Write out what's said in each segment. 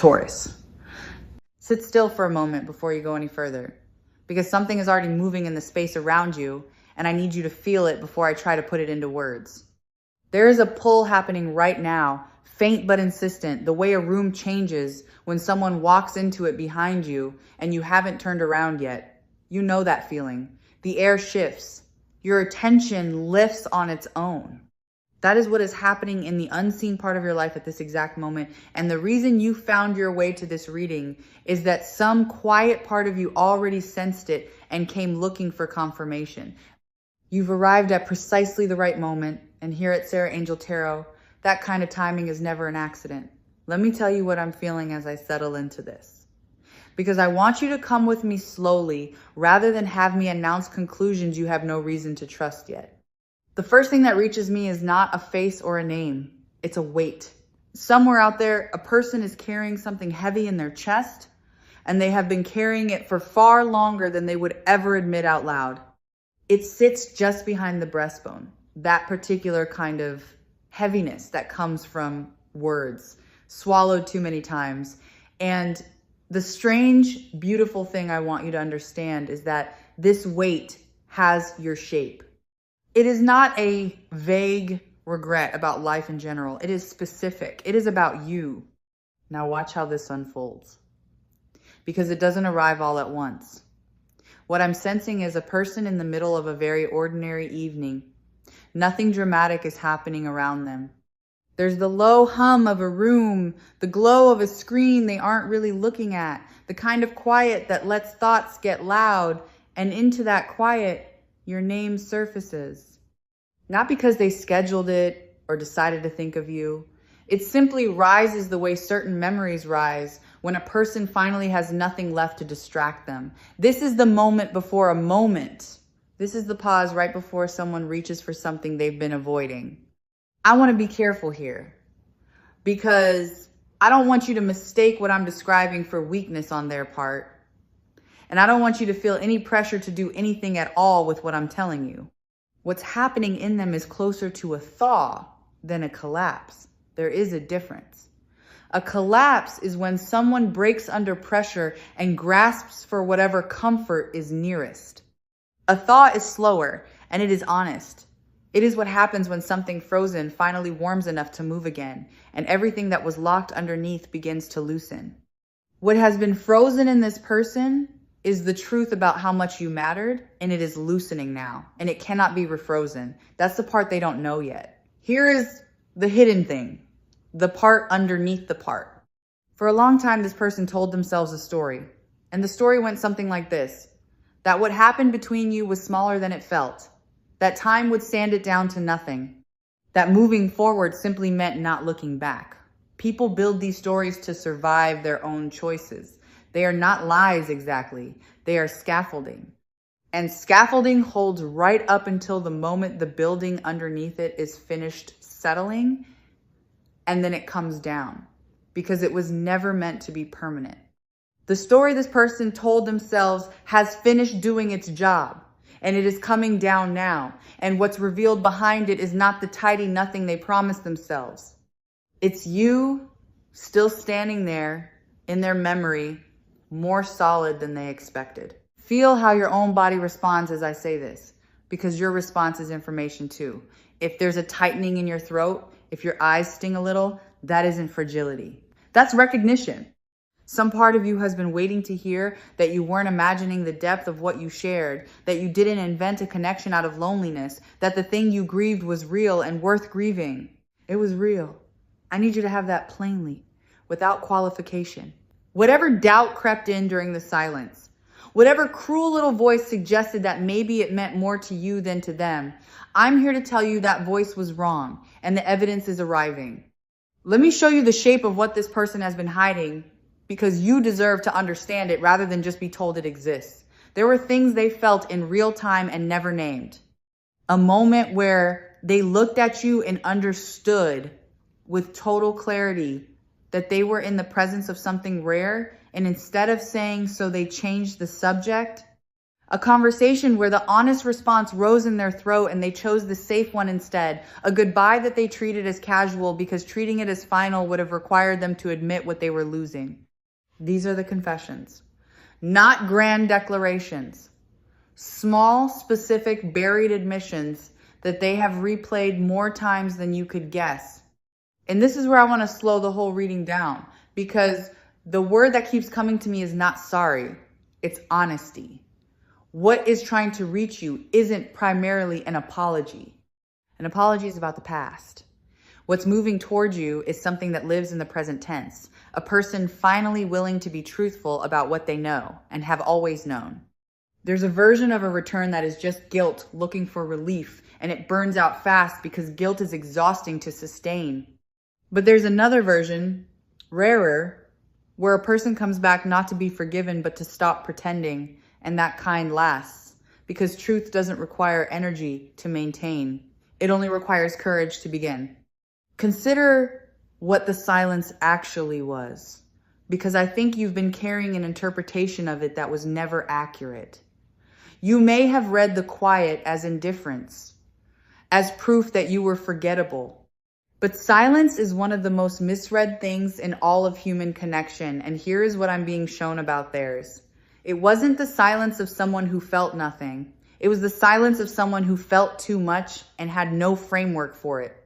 Taurus. Sit still for a moment before you go any further, because something is already moving in the space around you, and I need you to feel it before I try to put it into words. There is a pull happening right now, faint but insistent, the way a room changes when someone walks into it behind you and you haven't turned around yet. You know that feeling. The air shifts. Your attention lifts on its own. That is what is happening in the unseen part of your life at this exact moment. And the reason you found your way to this reading is that some quiet part of you already sensed it and came looking for confirmation. You've arrived at precisely the right moment. And here at Sarah Angel Tarot, that kind of timing is never an accident. Let me tell you what I'm feeling as I settle into this. Because I want you to come with me slowly rather than have me announce conclusions you have no reason to trust yet. The first thing that reaches me is not a face or a name. It's a weight. Somewhere out there, a person is carrying something heavy in their chest, and they have been carrying it for far longer than they would ever admit out loud. It sits just behind the breastbone, that particular kind of heaviness that comes from words, swallowed too many times. And the strange, beautiful thing I want you to understand is that this weight has your shape. It is not a vague regret about life in general. It is specific. It is about you. Now watch how this unfolds, because it doesn't arrive all at once. What I'm sensing is a person in the middle of a very ordinary evening. Nothing dramatic is happening around them. There's the low hum of a room, the glow of a screen they aren't really looking at, the kind of quiet that lets thoughts get loud, and into that quiet, your name surfaces. Not because they scheduled it or decided to think of you. It simply rises the way certain memories rise when a person finally has nothing left to distract them. This is the moment before a moment. This is the pause right before someone reaches for something they've been avoiding. I want to be careful here, because I don't want you to mistake what I'm describing for weakness on their part. And I don't want you to feel any pressure to do anything at all with what I'm telling you. What's happening in them is closer to a thaw than a collapse. There is a difference. A collapse is when someone breaks under pressure and grasps for whatever comfort is nearest. A thaw is slower, and it is honest. It is what happens when something frozen finally warms enough to move again, and everything that was locked underneath begins to loosen. What has been frozen in this person is the truth about how much you mattered, and it is loosening now, and it cannot be refrozen. That's the part they don't know yet. Here is the hidden thing, the part underneath the part. For a long time, this person told themselves a story, and the story went something like this: that what happened between you was smaller than it felt, that time would sand it down to nothing, that moving forward simply meant not looking back. People build these stories to survive their own choices. They are not lies exactly. They are scaffolding. And scaffolding holds right up until the moment the building underneath it is finished settling, and then it comes down, because it was never meant to be permanent. The story this person told themselves has finished doing its job, and it is coming down now. And what's revealed behind it is not the tidy nothing they promised themselves. It's you still standing there in their memory, more solid than they expected. Feel how your own body responds as I say this, because your response is information too. If there's a tightening in your throat, if your eyes sting a little, that isn't fragility. That's recognition. Some part of you has been waiting to hear that you weren't imagining the depth of what you shared, that you didn't invent a connection out of loneliness, that the thing you grieved was real and worth grieving. It was real. I need you to have that plainly, without qualification. Whatever doubt crept in during the silence, whatever cruel little voice suggested that maybe it meant more to you than to them, I'm here to tell you that voice was wrong, and the evidence is arriving. Let me show you the shape of what this person has been hiding, because you deserve to understand it rather than just be told it exists. There were things they felt in real time and never named. A moment where they looked at you and understood with total clarity that they were in the presence of something rare, and instead of saying so, they changed the subject. A conversation where the honest response rose in their throat and they chose the safe one instead. A goodbye that they treated as casual because treating it as final would have required them to admit what they were losing. These are the confessions. Not grand declarations. Small, specific, buried admissions that they have replayed more times than you could guess. And this is where I want to slow the whole reading down, because the word that keeps coming to me is not sorry. It's honesty. What is trying to reach you isn't primarily an apology. An apology is about the past. What's moving towards you is something that lives in the present tense. A person finally willing to be truthful about what they know and have always known. There's a version of a return that is just guilt looking for relief, and it burns out fast because guilt is exhausting to sustain. But there's another version, rarer, where a person comes back not to be forgiven but to stop pretending. And that kind lasts, because truth doesn't require energy to maintain. It only requires courage to begin. Consider what the silence actually was, because I think you've been carrying an interpretation of it that was never accurate. You may have read the quiet as indifference, as proof that you were forgettable. But silence is one of the most misread things in all of human connection, and here is what I'm being shown about theirs. It wasn't the silence of someone who felt nothing. It was the silence of someone who felt too much and had no framework for it.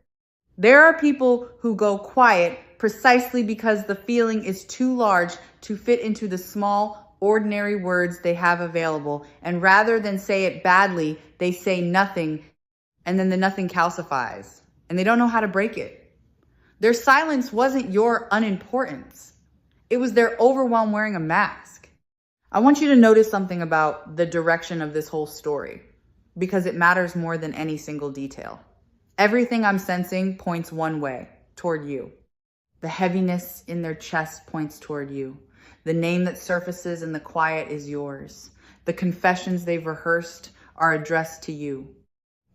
There are people who go quiet precisely because the feeling is too large to fit into the small, ordinary words they have available. And rather than say it badly, they say nothing, and then the nothing calcifies. And they don't know how to break it. Their silence wasn't your unimportance. It was their overwhelm wearing a mask. I want you to notice something about the direction of this whole story, because it matters more than any single detail. Everything I'm sensing points one way, toward you. The heaviness in their chest points toward you. The name that surfaces in the quiet is yours. The confessions they've rehearsed are addressed to you.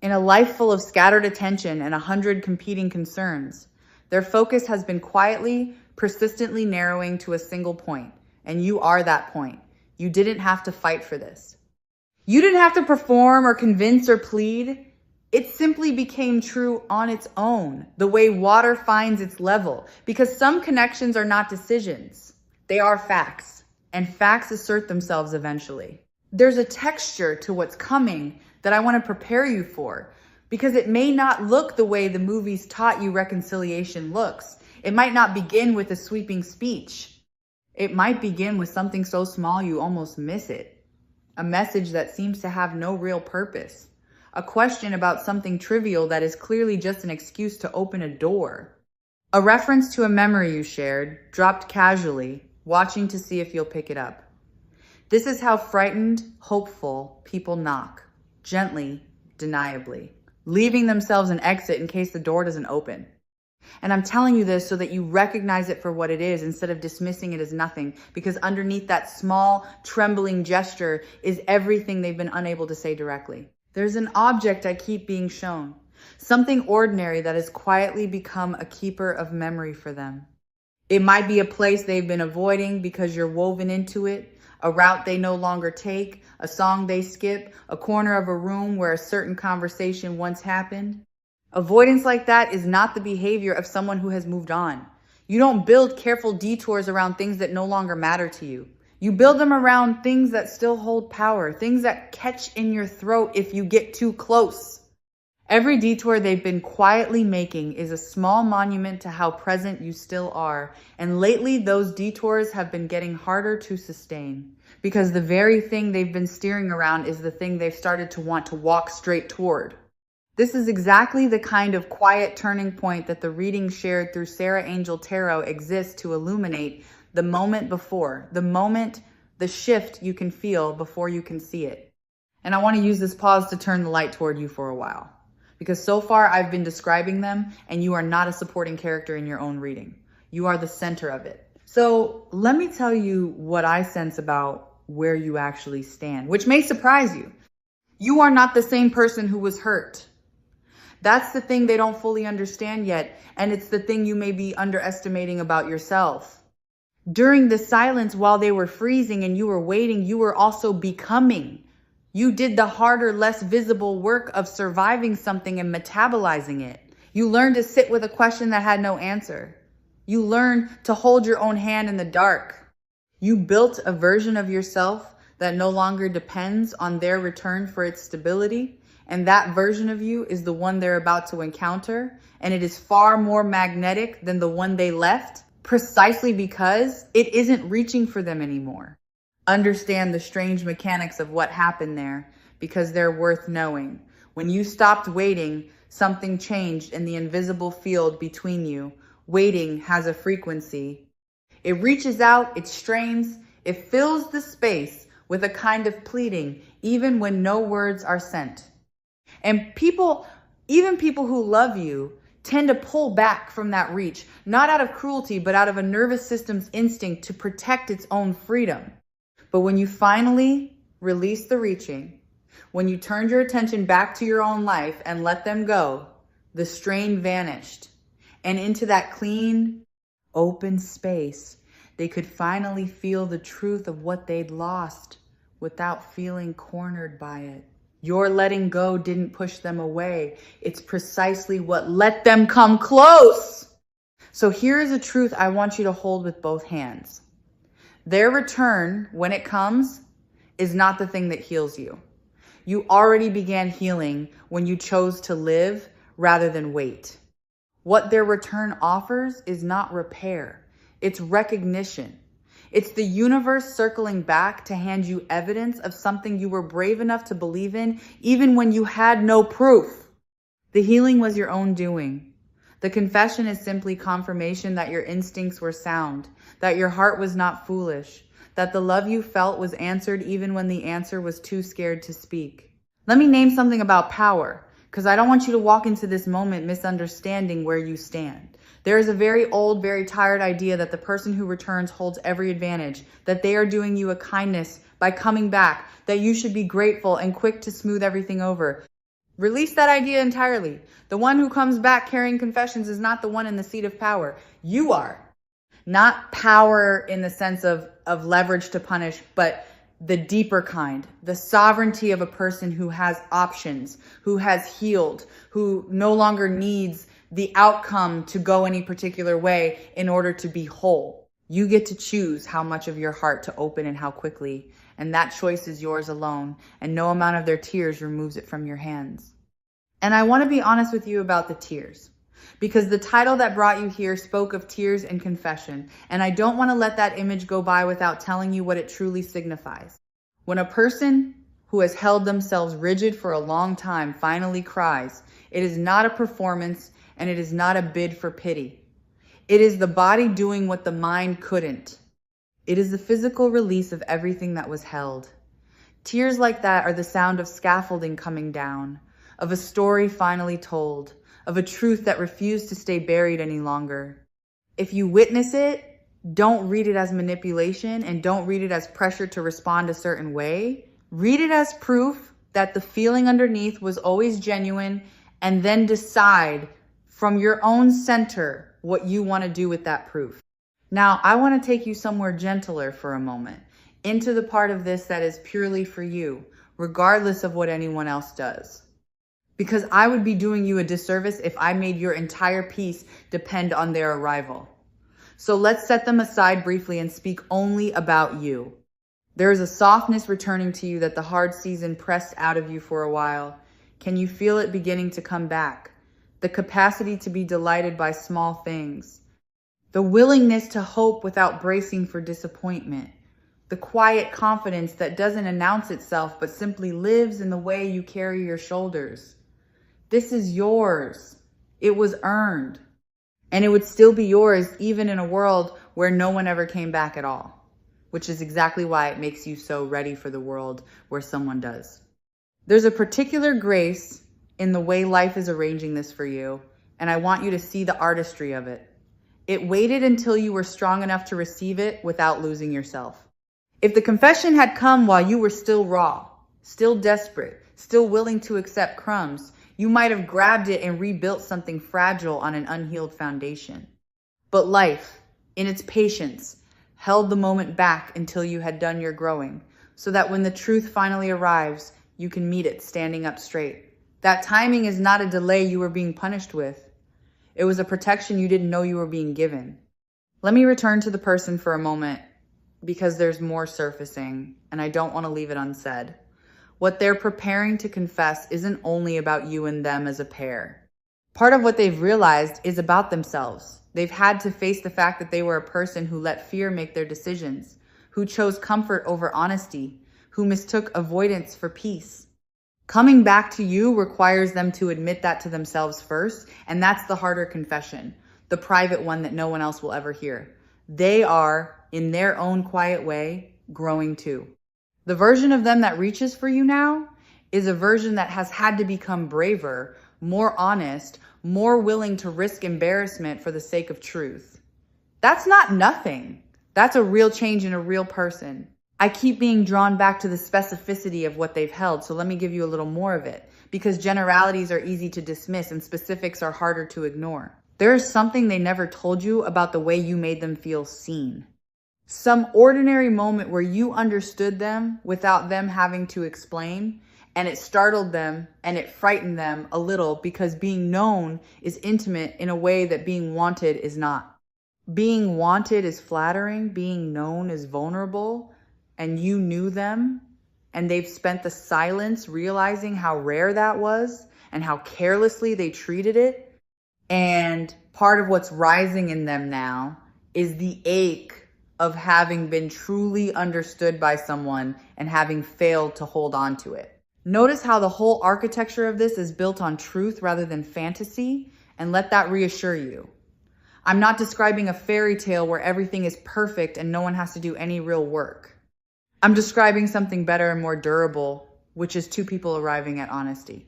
In a life full of scattered attention and 100 competing concerns, their focus has been quietly, persistently narrowing to a single point, and you are that point. You didn't have to fight for this. You didn't have to perform or convince or plead. It simply became true on its own, the way water finds its level, because some connections are not decisions. They are facts, and facts assert themselves eventually. There's a texture to what's coming that I want to prepare you for, because it may not look the way the movies taught you reconciliation looks. It might not begin with a sweeping speech. It might begin with something so small you almost miss it. A message that seems to have no real purpose. A question about something trivial that is clearly just an excuse to open a door. A reference to a memory you shared, dropped casually, watching to see if you'll pick it up. This is how frightened, hopeful people knock. Gently, deniably. Leaving themselves an exit in case the door doesn't open. And I'm telling you this so that you recognize it for what it is instead of dismissing it as nothing, because underneath that small, trembling gesture is everything they've been unable to say directly. There's an object I keep being shown, something ordinary that has quietly become a keeper of memory for them. It might be a place they've been avoiding because you're woven into it, a route they no longer take, a song they skip, a corner of a room where a certain conversation once happened. Avoidance like that is not the behavior of someone who has moved on. You don't build careful detours around things that no longer matter to you. You build them around things that still hold power, things that catch in your throat if you get too close. Every detour they've been quietly making is a small monument to how present you still are. And lately, those detours have been getting harder to sustain, because the very thing they've been steering around is the thing they've started to want to walk straight toward. This is exactly the kind of quiet turning point that the reading shared through Sarah Angel Tarot exists to illuminate the moment before, the shift you can feel before you can see it. And I want to use this pause to turn the light toward you for a while, because so far I've been describing them and you are not a supporting character in your own reading. You are the center of it. So let me tell you what I sense about where you actually stand, which may surprise you. You are not the same person who was hurt. That's the thing they don't fully understand yet, and it's the thing you may be underestimating about yourself. During the silence while they were freezing and you were waiting, you were also becoming. You did the harder, less visible work of surviving something and metabolizing it. You learned to sit with a question that had no answer. You learned to hold your own hand in the dark. You built a version of yourself that no longer depends on their return for its stability. And that version of you is the one they're about to encounter. And it is far more magnetic than the one they left, precisely because it isn't reaching for them anymore. Understand the strange mechanics of what happened there, because they're worth knowing. When you stopped waiting, something changed in the invisible field between you. Waiting has a frequency. It reaches out, it strains, it fills the space with a kind of pleading, even when no words are sent. And people, even people who love you, tend to pull back from that reach, not out of cruelty, but out of a nervous system's instinct to protect its own freedom. But when you finally release the reaching, when you turned your attention back to your own life and let them go, the strain vanished. And into that clean, open space, they could finally feel the truth of what they'd lost without feeling cornered by it. Your letting go didn't push them away. It's precisely what let them come close. So here is a truth I want you to hold with both hands. Their return, when it comes, is not the thing that heals you. You already began healing when you chose to live rather than wait. What their return offers is not repair. It's recognition. It's the universe circling back to hand you evidence of something you were brave enough to believe in, even when you had no proof. The healing was your own doing. The confession is simply confirmation that your instincts were sound, that your heart was not foolish, that the love you felt was answered even when the answer was too scared to speak. Let me name something about power, because I don't want you to walk into this moment misunderstanding where you stand. There is a very old, very tired idea that the person who returns holds every advantage, that they are doing you a kindness by coming back, that you should be grateful and quick to smooth everything over. Release that idea entirely. The one who comes back carrying confessions is not the one in the seat of power. You are. Not power in the sense of leverage to punish, but the deeper kind, the sovereignty of a person who has options, who has healed, who no longer needs the outcome to go any particular way in order to be whole. You get to choose how much of your heart to open and how quickly, and that choice is yours alone, and no amount of their tears removes it from your hands. And I want to be honest with you about the tears, because the title that brought you here spoke of tears and confession, and I don't want to let that image go by without telling you what it truly signifies. When a person who has held themselves rigid for a long time finally cries, it is not a performance, and it is not a bid for pity. It is the body doing what the mind couldn't. It is the physical release of everything that was held. Tears like that are the sound of scaffolding coming down, of a story finally told, of a truth that refused to stay buried any longer. If you witness it, don't read it as manipulation and don't read it as pressure to respond a certain way. Read it as proof that the feeling underneath was always genuine, and then decide from your own center what you want to do with that proof. Now, I want to take you somewhere gentler for a moment, into the part of this that is purely for you, regardless of what anyone else does. Because I would be doing you a disservice if I made your entire peace depend on their arrival. So let's set them aside briefly and speak only about you. There is a softness returning to you that the hard season pressed out of you for a while. Can you feel it beginning to come back? The capacity to be delighted by small things. The willingness to hope without bracing for disappointment. The quiet confidence that doesn't announce itself but simply lives in the way you carry your shoulders. This is yours. It was earned. And it would still be yours even in a world where no one ever came back at all. Which is exactly why it makes you so ready for the world where someone does. There's a particular grace in the way life is arranging this for you, and I want you to see the artistry of it. It waited until you were strong enough to receive it without losing yourself. If the confession had come while you were still raw, still desperate, still willing to accept crumbs, you might have grabbed it and rebuilt something fragile on an unhealed foundation. But life, in its patience, held the moment back until you had done your growing, so that when the truth finally arrives, you can meet it standing up straight. That timing is not a delay you were being punished with. It was a protection you didn't know you were being given. Let me return to the person for a moment because there's more surfacing and I don't want to leave it unsaid. What they're preparing to confess isn't only about you and them as a pair. Part of what they've realized is about themselves. They've had to face the fact that they were a person who let fear make their decisions, who chose comfort over honesty, who mistook avoidance for peace. Coming back to you requires them to admit that to themselves first, and that's the harder confession, the private one that no one else will ever hear. They are, in their own quiet way, growing too. The version of them that reaches for you now is a version that has had to become braver, more honest, more willing to risk embarrassment for the sake of truth. That's not nothing. That's a real change in a real person. I keep being drawn back to the specificity of what they've held, so let me give you a little more of it, because generalities are easy to dismiss and specifics are harder to ignore. There is something they never told you about the way you made them feel seen. Some ordinary moment where you understood them without them having to explain, and it startled them and it frightened them a little because being known is intimate in a way that being wanted is not. Being wanted is flattering, being known is vulnerable, and you knew them, and they've spent the silence realizing how rare that was and how carelessly they treated it. And part of what's rising in them now is the ache of having been truly understood by someone and having failed to hold on to it. Notice how the whole architecture of this is built on truth rather than fantasy, and let that reassure you. I'm not describing a fairy tale where everything is perfect and no one has to do any real work. I'm describing something better and more durable, which is two people arriving at honesty.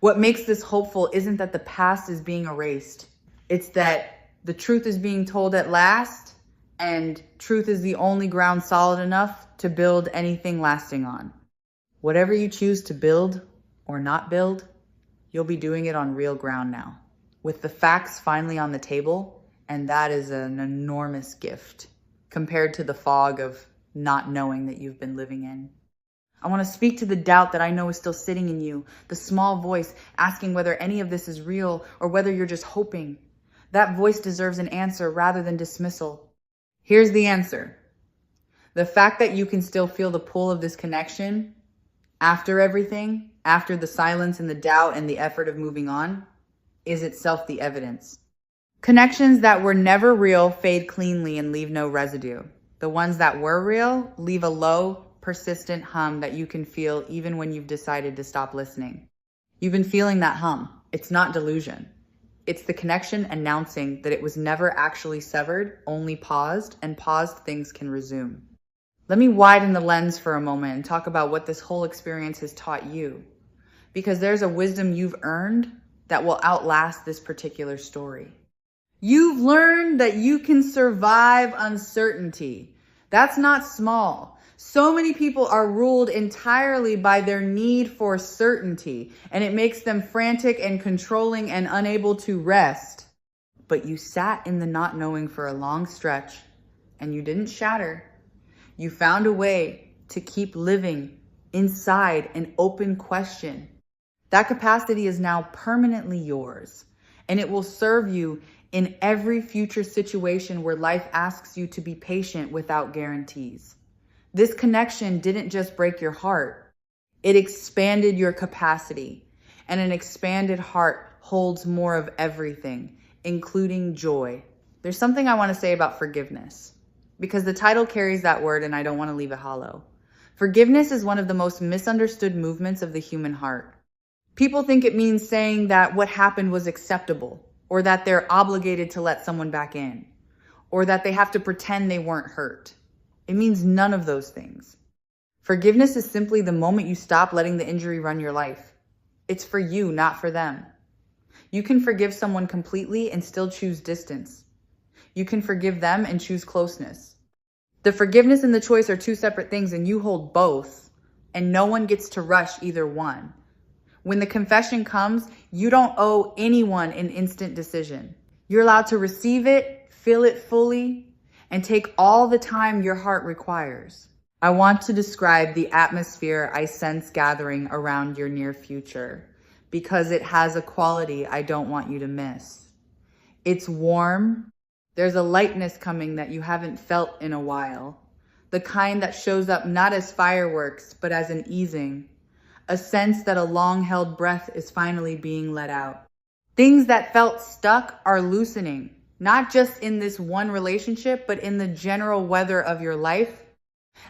What makes this hopeful isn't that the past is being erased. It's that the truth is being told at last, and truth is the only ground solid enough to build anything lasting on. Whatever you choose to build or not build, you'll be doing it on real ground now, with the facts finally on the table, and that is an enormous gift compared to the fog of not knowing that you've been living in. I want to speak to the doubt that I know is still sitting in you, the small voice asking whether any of this is real or whether you're just hoping. That voice deserves an answer rather than dismissal. Here's the answer. The fact that you can still feel the pull of this connection after everything, after the silence and the doubt and the effort of moving on, is itself the evidence. Connections that were never real fade cleanly and leave no residue. The ones that were real leave a low, persistent hum that you can feel even when you've decided to stop listening. You've been feeling that hum. It's not delusion. It's the connection announcing that it was never actually severed, only paused, and paused things can resume. Let me widen the lens for a moment and talk about what this whole experience has taught you, because there's a wisdom you've earned that will outlast this particular story. You've learned that you can survive uncertainty. That's not small. So many people are ruled entirely by their need for certainty, and it makes them frantic and controlling and unable to rest. But you sat in the not knowing for a long stretch, and you didn't shatter. You found a way to keep living inside an open question. That capacity is now permanently yours, and it will serve you in every future situation where life asks you to be patient without guarantees. This connection didn't just break your heart, it expanded your capacity, and an expanded heart holds more of everything, including joy. There's something I want to say about forgiveness, because the title carries that word and I don't want to leave it hollow. Forgiveness is one of the most misunderstood movements of the human heart. People think it means saying that what happened was acceptable, or that they're obligated to let someone back in, or that they have to pretend they weren't hurt. It means none of those things. Forgiveness is simply the moment you stop letting the injury run your life. It's for you, not for them. You can forgive someone completely and still choose distance. You can forgive them and choose closeness. The forgiveness and the choice are two separate things, and you hold both, and no one gets to rush either one. When the confession comes, you don't owe anyone an instant decision. You're allowed to receive it, feel it fully, and take all the time your heart requires. I want to describe the atmosphere I sense gathering around your near future because it has a quality I don't want you to miss. It's warm. There's a lightness coming that you haven't felt in a while. The kind that shows up not as fireworks, but as an easing. A sense that a long-held breath is finally being let out. Things that felt stuck are loosening, not just in this one relationship, but in the general weather of your life,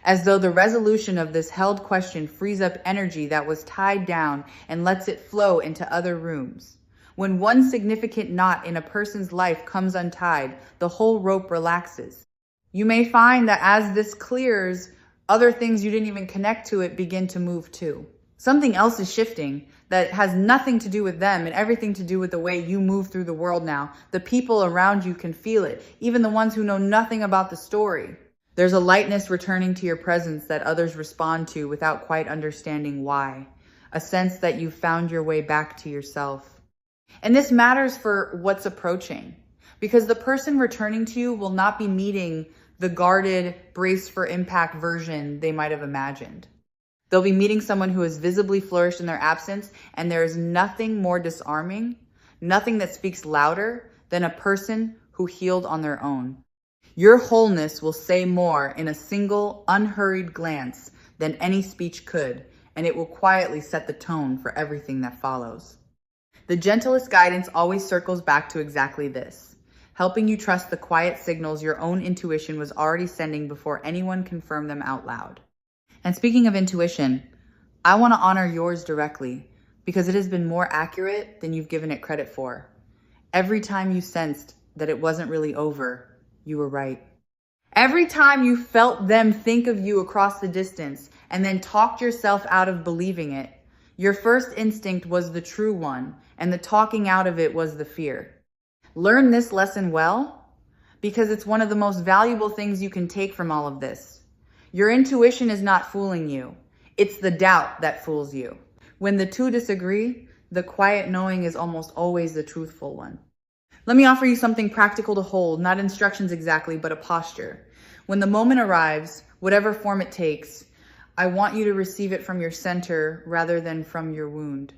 as though the resolution of this held question frees up energy that was tied down and lets it flow into other rooms. When one significant knot in a person's life comes untied, the whole rope relaxes. You may find that as this clears, other things you didn't even connect to it begin to move too. Something else is shifting that has nothing to do with them and everything to do with the way you move through the world now. The people around you can feel it, even the ones who know nothing about the story. There's a lightness returning to your presence that others respond to without quite understanding why. A sense that you've found your way back to yourself. And this matters for what's approaching, because the person returning to you will not be meeting the guarded, brace for impact version they might have imagined. They'll be meeting someone who has visibly flourished in their absence, and there is nothing more disarming, nothing that speaks louder than a person who healed on their own. Your wholeness will say more in a single, unhurried glance than any speech could, and it will quietly set the tone for everything that follows. The gentlest guidance always circles back to exactly this, helping you trust the quiet signals your own intuition was already sending before anyone confirmed them out loud. And speaking of intuition, I want to honor yours directly because it has been more accurate than you've given it credit for. Every time you sensed that it wasn't really over, you were right. Every time you felt them think of you across the distance and then talked yourself out of believing it, your first instinct was the true one, and the talking out of it was the fear. Learn this lesson well, because it's one of the most valuable things you can take from all of this. Your intuition is not fooling you. It's the doubt that fools you. When the two disagree, the quiet knowing is almost always the truthful one. Let me offer you something practical to hold, not instructions exactly, but a posture. When the moment arrives, whatever form it takes, I want you to receive it from your center rather than from your wound.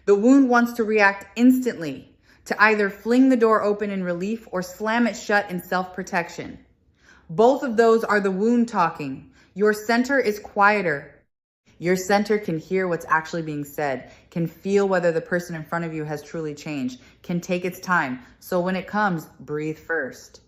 The wound wants to react instantly, to either fling the door open in relief or slam it shut in self-protection. Both of those are the wound talking. Your center is quieter. Your center can hear what's actually being said, can feel whether the person in front of you has truly changed, can take its time. So when it comes, breathe first.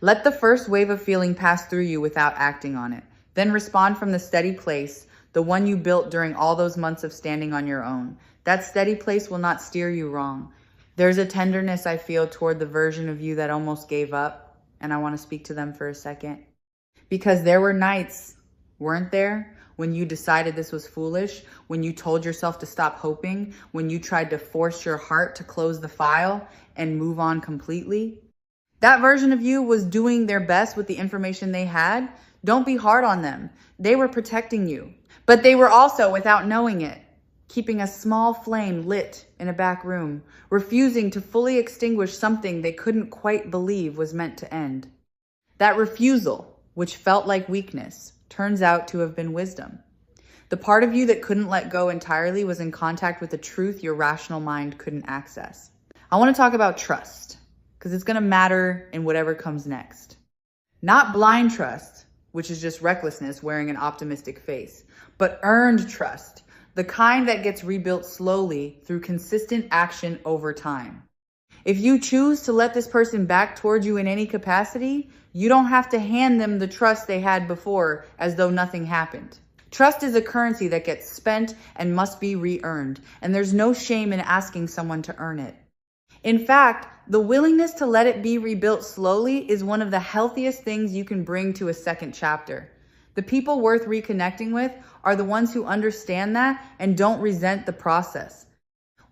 Let the first wave of feeling pass through you without acting on it. Then respond from the steady place, the one you built during all those months of standing on your own. That steady place will not steer you wrong. There's a tenderness I feel toward the version of you that almost gave up, and I want to speak to them for a second. Because there were nights, weren't there, when you decided this was foolish, when you told yourself to stop hoping, when you tried to force your heart to close the file and move on completely? That version of you was doing their best with the information they had. Don't be hard on them. They were protecting you. But they were also, without knowing it, keeping a small flame lit in a back room, refusing to fully extinguish something they couldn't quite believe was meant to end. That refusal, which felt like weakness, turns out to have been wisdom. The part of you that couldn't let go entirely was in contact with the truth your rational mind couldn't access. I want to talk about trust, because it's going to matter in whatever comes next. Not blind trust, which is just recklessness wearing an optimistic face, but earned trust, the kind that gets rebuilt slowly through consistent action over time. If you choose to let this person back towards you in any capacity, you don't have to hand them the trust they had before as though nothing happened. Trust is a currency that gets spent and must be re-earned, and there's no shame in asking someone to earn it. In fact, the willingness to let it be rebuilt slowly is one of the healthiest things you can bring to a second chapter. The people worth reconnecting with are the ones who understand that and don't resent the process.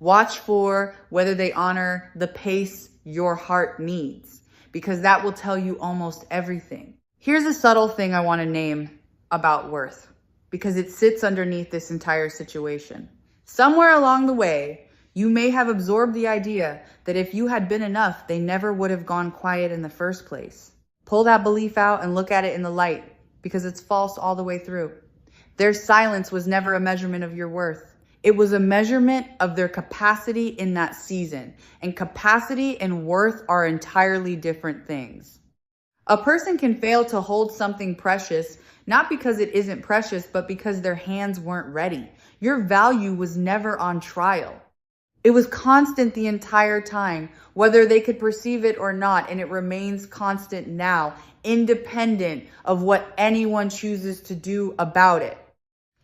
Watch for whether they honor the pace your heart needs, because that will tell you almost everything. Here's a subtle thing I want to name about worth, because it sits underneath this entire situation. Somewhere along the way, you may have absorbed the idea that if you had been enough, they never would have gone quiet in the first place. Pull that belief out and look at it in the light, because it's false all the way through. Their silence was never a measurement of your worth. It was a measurement of their capacity in that season. And capacity and worth are entirely different things. A person can fail to hold something precious, not because it isn't precious, but because their hands weren't ready. Your value was never on trial. It was constant the entire time, whether they could perceive it or not, and it remains constant now, independent of what anyone chooses to do about it.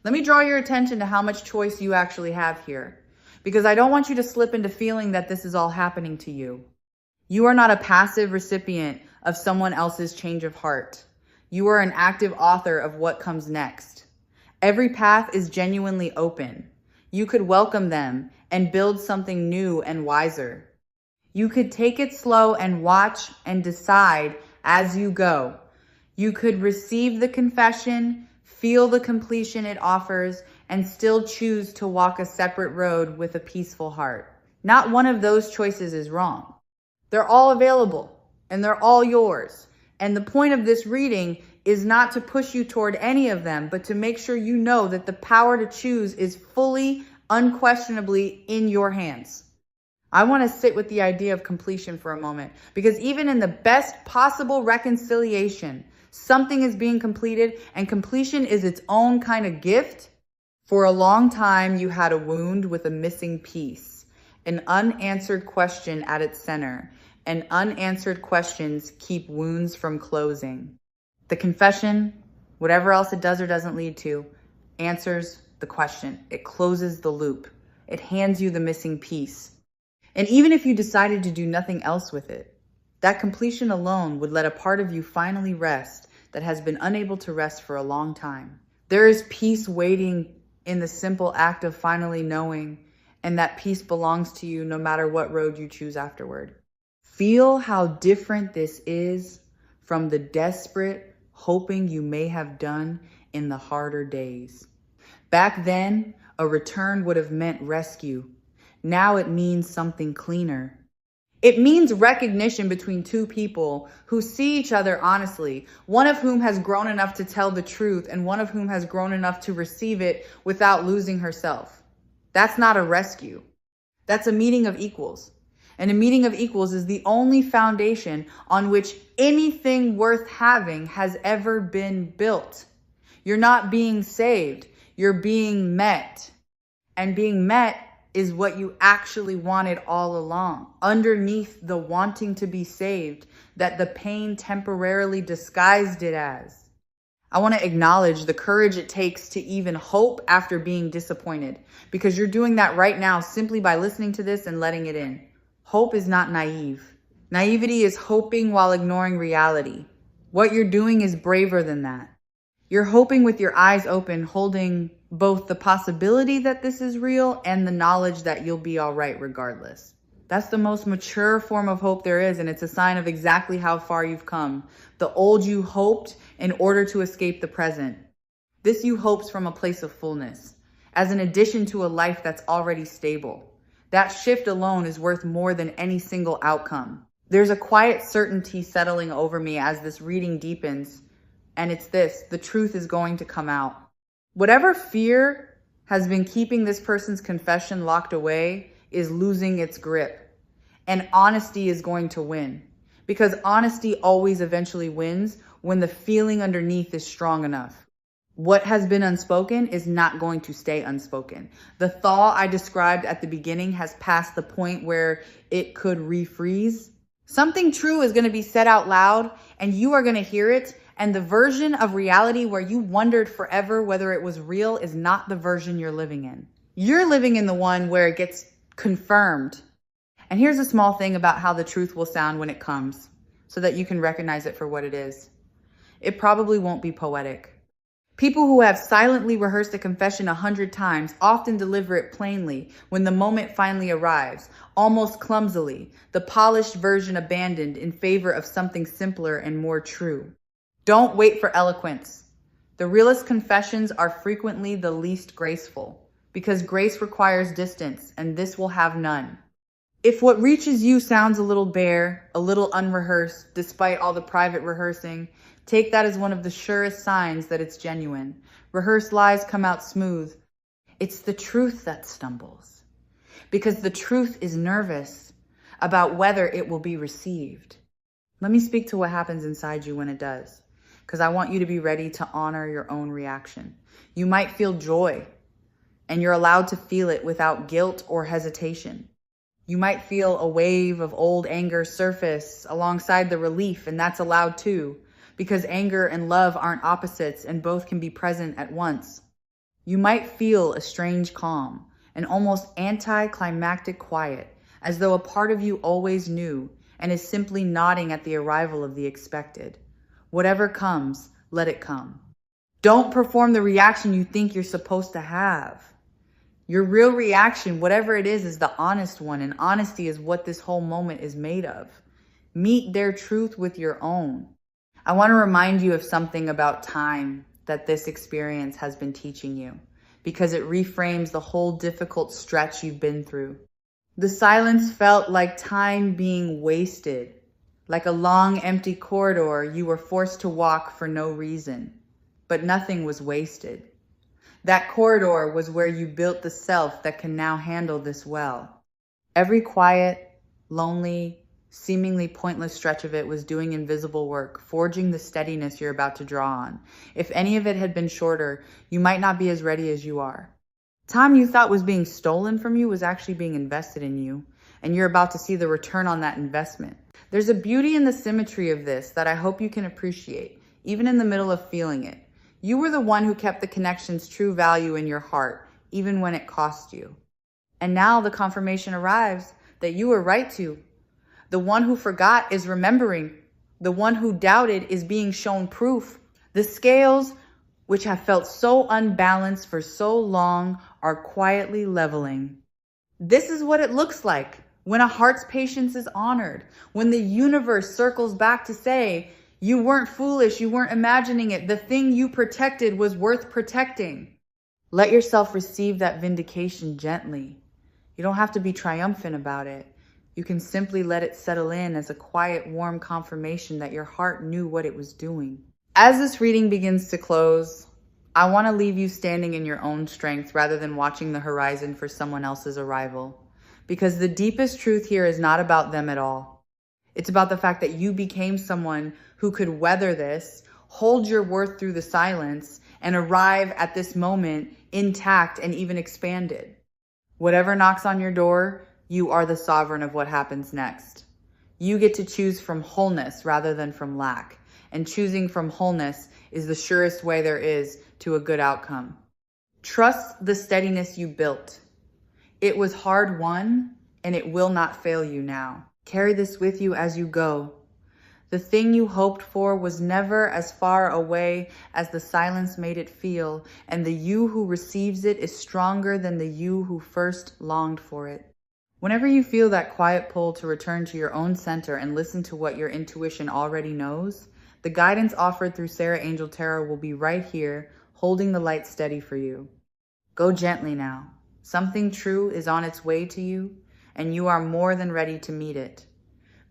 Let me draw your attention to how much choice you actually have here, because I don't want you to slip into feeling that this is all happening to you. You are not a passive recipient of someone else's change of heart. You are an active author of what comes next. Every path is genuinely open. You could welcome them and build something new and wiser. You could take it slow and watch and decide as you go. You could receive the confession, feel the completion it offers, and still choose to walk a separate road with a peaceful heart. Not one of those choices is wrong. They're all available and they're all yours. And the point of this reading is not to push you toward any of them, but to make sure you know that the power to choose is fully, unquestionably in your hands. I want to sit with the idea of completion for a moment, because even in the best possible reconciliation, something is being completed, and completion is its own kind of gift. For a long time, you had a wound with a missing piece, an unanswered question at its center, and unanswered questions keep wounds from closing. The confession, whatever else it does or doesn't lead to, answers the question. It closes the loop. It hands you the missing piece. And even if you decided to do nothing else with it, that completion alone would let a part of you finally rest that has been unable to rest for a long time. There is peace waiting in the simple act of finally knowing, and that peace belongs to you no matter what road you choose afterward. Feel how different this is from the desperate hoping you may have done in the harder days. Back then, a return would have meant rescue. Now it means something cleaner. It means recognition between two people who see each other honestly, one of whom has grown enough to tell the truth and one of whom has grown enough to receive it without losing herself. That's not a rescue. That's a meeting of equals. And a meeting of equals is the only foundation on which anything worth having has ever been built. You're not being saved. You're being met. And being met is what you actually wanted all along. Underneath the wanting to be saved that the pain temporarily disguised it as. I want to acknowledge the courage it takes to even hope after being disappointed, because you're doing that right now simply by listening to this and letting it in. Hope is not naive. Naivety is hoping while ignoring reality. What you're doing is braver than that. You're hoping with your eyes open, holding both the possibility that this is real and the knowledge that you'll be all right regardless. That's the most mature form of hope there is, and it's a sign of exactly how far you've come. The old you hoped in order to escape the present. This you hopes from a place of fullness, as an addition to a life that's already stable. That shift alone is worth more than any single outcome. There's a quiet certainty settling over me as this reading deepens, and it's this: the truth is going to come out. Whatever fear has been keeping this person's confession locked away is losing its grip, and honesty is going to win, because honesty always eventually wins when the feeling underneath is strong enough. What has been unspoken is not going to stay unspoken. The thaw I described at the beginning has passed the point where it could refreeze. Something true is going to be said out loud, and you are going to hear it. And the version of reality where you wondered forever whether it was real is not the version you're living in. You're living in the one where it gets confirmed. And here's a small thing about how the truth will sound when it comes, so that you can recognize it for what it is. It probably won't be poetic. People who have silently rehearsed a confession 100 times often deliver it plainly when the moment finally arrives, almost clumsily, the polished version abandoned in favor of something simpler and more true. Don't wait for eloquence. The realest confessions are frequently the least graceful, because grace requires distance, and this will have none. If what reaches you sounds a little bare, a little unrehearsed, despite all the private rehearsing, take that as one of the surest signs that it's genuine. Rehearsed lies come out smooth. It's the truth that stumbles, because the truth is nervous about whether it will be received. Let me speak to what happens inside you when it does, because I want you to be ready to honor your own reaction. You might feel joy, and you're allowed to feel it without guilt or hesitation. You might feel a wave of old anger surface alongside the relief, and that's allowed too, because anger and love aren't opposites and both can be present at once. You might feel a strange calm, an almost anticlimactic quiet, as though a part of you always knew and is simply nodding at the arrival of the expected. Whatever comes, let it come. Don't perform the reaction you think you're supposed to have. Your real reaction, whatever it is the honest one, and honesty is what this whole moment is made of. Meet their truth with your own. I want to remind you of something about time that this experience has been teaching you, because it reframes the whole difficult stretch you've been through. The silence felt like time being wasted, like a long, empty corridor you were forced to walk for no reason, but nothing was wasted. That corridor was where you built the self that can now handle this well. Every quiet, lonely, seemingly pointless stretch of it was doing invisible work, forging the steadiness you're about to draw on. If any of it had been shorter, you might not be as ready as you are. Time you thought was being stolen from you was actually being invested in you, and you're about to see the return on that investment. There's a beauty in the symmetry of this that I hope you can appreciate, even in the middle of feeling it. You were the one who kept the connection's true value in your heart, even when it cost you. And now the confirmation arrives that you were right to. The one who forgot is remembering. The one who doubted is being shown proof. The scales, which have felt so unbalanced for so long, are quietly leveling. This is what it looks like when a heart's patience is honored, when the universe circles back to say, you weren't foolish, you weren't imagining it. The thing you protected was worth protecting. Let yourself receive that vindication gently. You don't have to be triumphant about it. You can simply let it settle in as a quiet, warm confirmation that your heart knew what it was doing. As this reading begins to close, I want to leave you standing in your own strength rather than watching the horizon for someone else's arrival. Because the deepest truth here is not about them at all. It's about the fact that you became someone who could weather this, hold your worth through the silence, and arrive at this moment intact and even expanded. Whatever knocks on your door, you are the sovereign of what happens next. You get to choose from wholeness rather than from lack. And choosing from wholeness is the surest way there is to a good outcome. Trust the steadiness you built. It was hard won, and it will not fail you now. Carry this with you as you go. The thing you hoped for was never as far away as the silence made it feel, and the you who receives it is stronger than the you who first longed for it. Whenever you feel that quiet pull to return to your own center and listen to what your intuition already knows, the guidance offered through Sarah Angel Tarot will be right here, holding the light steady for you. Go gently now. Something true is on its way to you, and you are more than ready to meet it.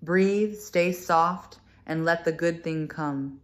Breathe, stay soft, and let the good thing come.